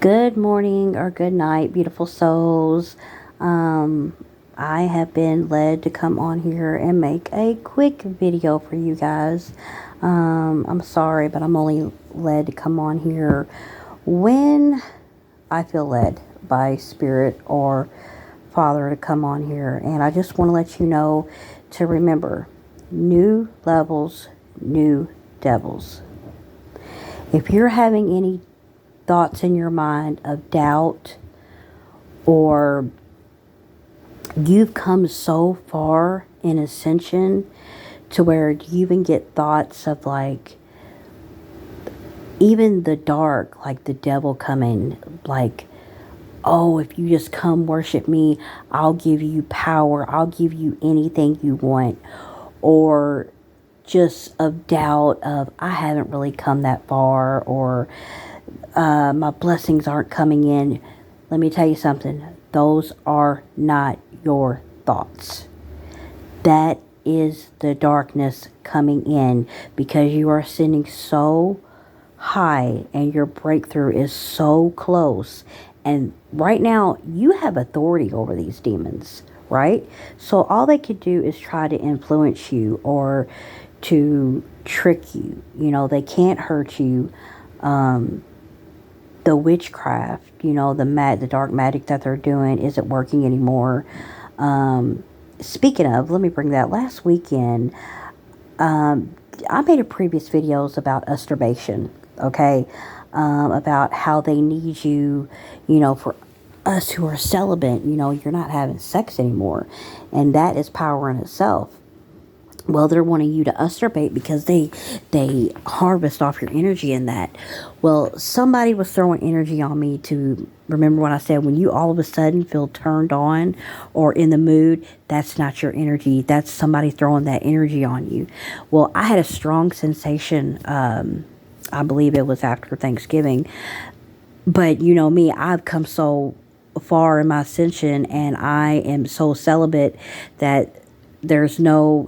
Good morning or good night, beautiful souls. I have been led to come on here and make a quick video for you guys. I'm sorry, but I'm only led to come on here when I feel led by Spirit or Father to come on here. And I just want to let you know to remember new levels, new devils. If you're having any thoughts in your mind of doubt, or you've come so far in ascension to where you even get thoughts of like even the dark, like the devil coming, like, oh, if you just come worship me, I'll give you power, I'll give you anything you want. Or just of doubt of I haven't really come that far, or my blessings aren't coming in. Let me tell you something. Those are not your thoughts. That is the darkness coming in because you are sitting so high and your breakthrough is so close. And right now, you have authority over these demons, right? So all they could do is try to influence you or to trick you. You know, they can't hurt you. The witchcraft, the dark magic that they're doing isn't working anymore. Speaking of, let me bring that. Last weekend, I made a previous videos about masturbation, okay? About how they need you, for us who are celibate, you're not having sex anymore. And that is power in itself. Well, they're wanting you to masturbate because they harvest off your energy in that. Well, somebody was throwing energy on me to remember what I said. When you all of a sudden feel turned on or in the mood, that's not your energy. That's somebody throwing that energy on you. Well, I had a strong sensation. I believe it was after Thanksgiving. But you know me, I've come so far in my ascension and I am so celibate that there's no,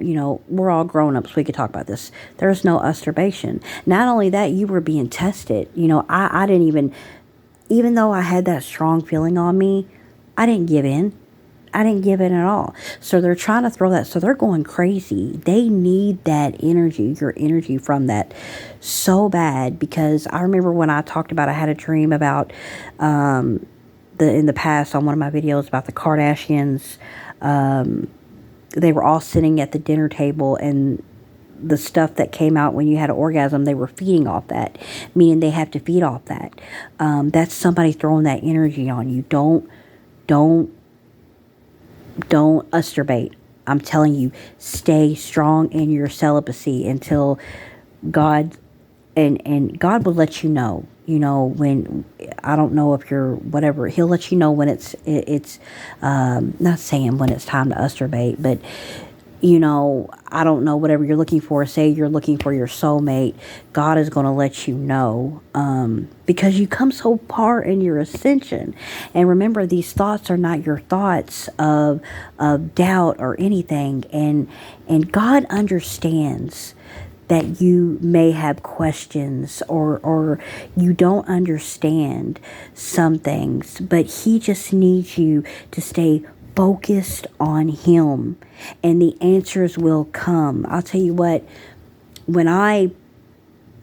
we're all grown-ups. We could talk about this. There's no masturbation. Not only that, you were being tested. I didn't even though I had that strong feeling on me, I didn't give in. I didn't give in at all. So they're trying to throw that. So they're going crazy. They need that energy, your energy from that so bad. Because I remember when I talked about, I had a dream about, in the past on one of my videos about the Kardashians. They were all sitting at the dinner table and the stuff that came out when you had an orgasm, they were feeding off that, meaning they have to feed off that. That's somebody throwing that energy on you. Don't masturbate. I'm telling you, stay strong in your celibacy until God, and God will let you know, when, I don't know if you're whatever, he'll let you know when it's not saying when it's time to masturbate, but I don't know, whatever you're looking for, say you're looking for your soulmate, God is going to let you know, because you come so far in your ascension. And remember, these thoughts are not your thoughts of doubt or anything. And God understands that you may have questions or you don't understand some things, but he just needs you to stay focused on him and the answers will come. I'll tell you what, when I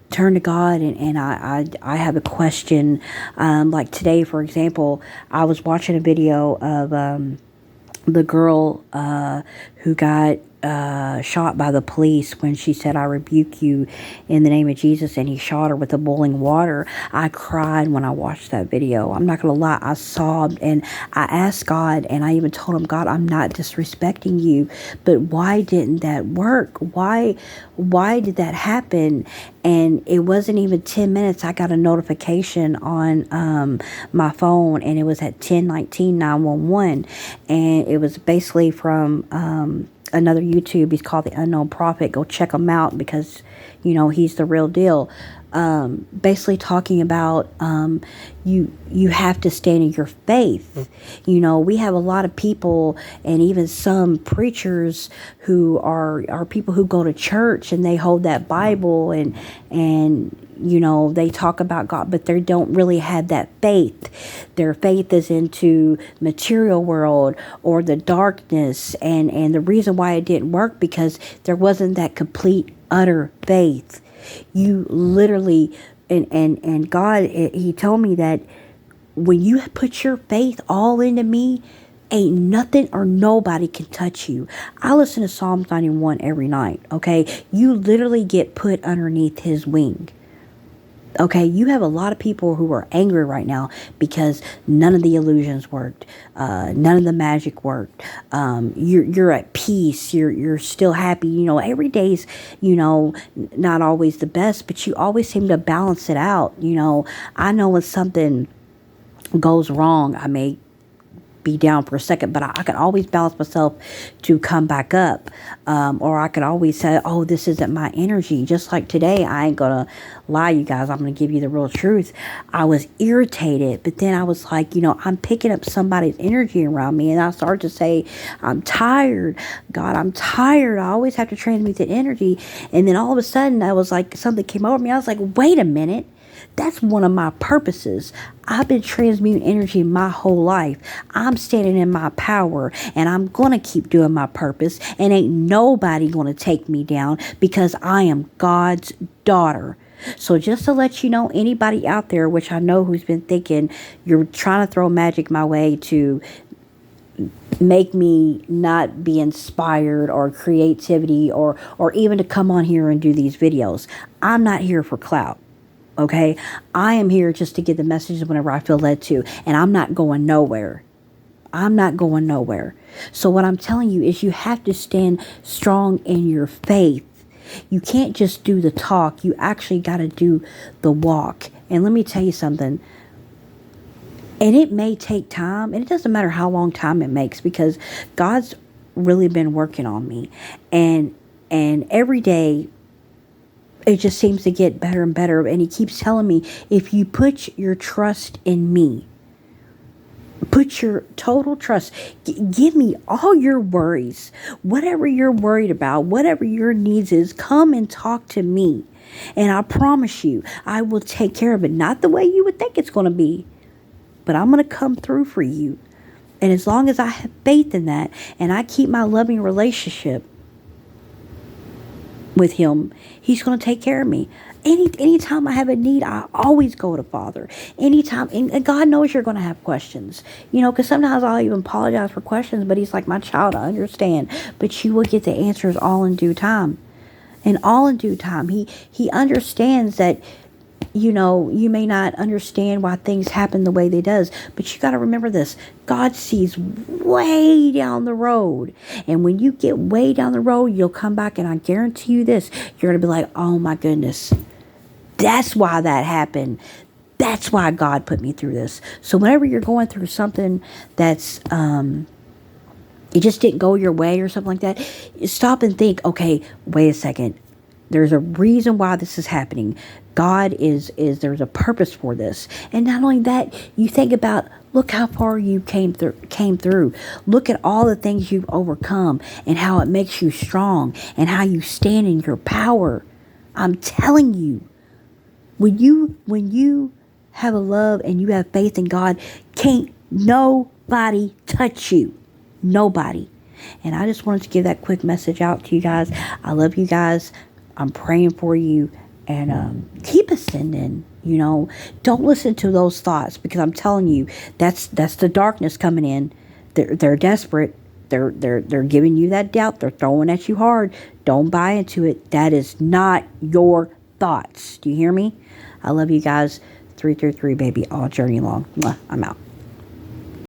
turn to God and I have a question, like today, for example, I was watching a video of the girl who got shot by the police when she said, "I rebuke you in the name of Jesus," and he shot her with the boiling water. I cried when I watched that video. I'm not gonna lie, I sobbed and I asked God, and I even told him, God, I'm not disrespecting you, but why didn't that work? Why did that happen? And it wasn't even 10 minutes. I got a notification on my phone, and it was at 10:19 911, and it was basically from another YouTube. He's called The Unknown Prophet. Go check him out because he's the real deal. Basically talking about you have to stand in your faith. We have a lot of people and even some preachers who are people who go to church and they hold that Bible and they talk about God, but they don't really have that faith. Their faith is into material world or the darkness. And the reason why it didn't work, because there wasn't that complete, utter faith. You literally, and God, he told me that when you put your faith all into me, ain't nothing or nobody can touch you. I listen to Psalms 91 every night, okay? You literally get put underneath his wing. Okay, you have a lot of people who are angry right now because none of the illusions worked, none of the magic worked. You're at peace. You're still happy. Every day's not always the best, but you always seem to balance it out. I know when something goes wrong, I may be down for a second, but I can always balance myself to come back up. Or I could always say, oh, this isn't my energy. Just like today, I ain't gonna lie, you guys, I'm gonna give you the real truth. I was irritated, but then I was like, I'm picking up somebody's energy around me, and I started to say, I'm tired. God, I'm tired. I always have to transmute that energy. And then all of a sudden, I was like, something came over me. I was like, wait a minute. That's one of my purposes. I've been transmuting energy my whole life. I'm standing in my power, and I'm going to keep doing my purpose, and ain't nobody going to take me down, because I am God's daughter. So just to let you know, anybody out there, which I know who's been thinking you're trying to throw magic my way to make me not be inspired or creativity or even to come on here and do these videos. I'm not here for clout. Okay, I am here just to get the messages whenever I feel led to, and I'm not going nowhere. I'm not going nowhere. So what I'm telling you is you have to stand strong in your faith. You can't just do the talk. You actually got to do the walk. And let me tell you something. And it may take time, and it doesn't matter how long time it makes, because God's really been working on me. And every day, it just seems to get better and better. And he keeps telling me, if you put your trust in me, put your total trust, give me all your worries, whatever you're worried about, whatever your needs is, come and talk to me. And I promise you, I will take care of it. Not the way you would think it's going to be, but I'm going to come through for you. And as long as I have faith in that, and I keep my loving relationship with him, he's going to take care of me. Anytime I have a need, I always go to Father. Anytime, and God knows you're going to have questions, because sometimes I'll even apologize for questions, but he's like, my child, I understand, but you will get the answers all in due time. And all in due time. He understands that, you may not understand why things happen the way they does, but you got to remember this. God sees way down the road. And when you get way down the road, you'll come back, and I guarantee you this, you're going to be like, oh my goodness, that's why that happened. That's why God put me through this. So whenever you're going through something that's, it just didn't go your way or something like that, stop and think, okay, wait a second. There's a reason why this is happening. God there's a purpose for this. And not only that, you think about, look how far you came through. Look at all the things you've overcome and how it makes you strong and how you stand in your power. I'm telling you, when you have a love and you have faith in God, can't nobody touch you. Nobody. And I just wanted to give that quick message out to you guys. I love you guys. I'm praying for you, and keep ascending. Don't listen to those thoughts, because I'm telling you, that's the darkness coming in. They're desperate. They're giving you that doubt. They're throwing at you hard. Don't buy into it. That is not your thoughts. Do you hear me? I love you guys. 333 baby, all journey long. Mwah, I'm out.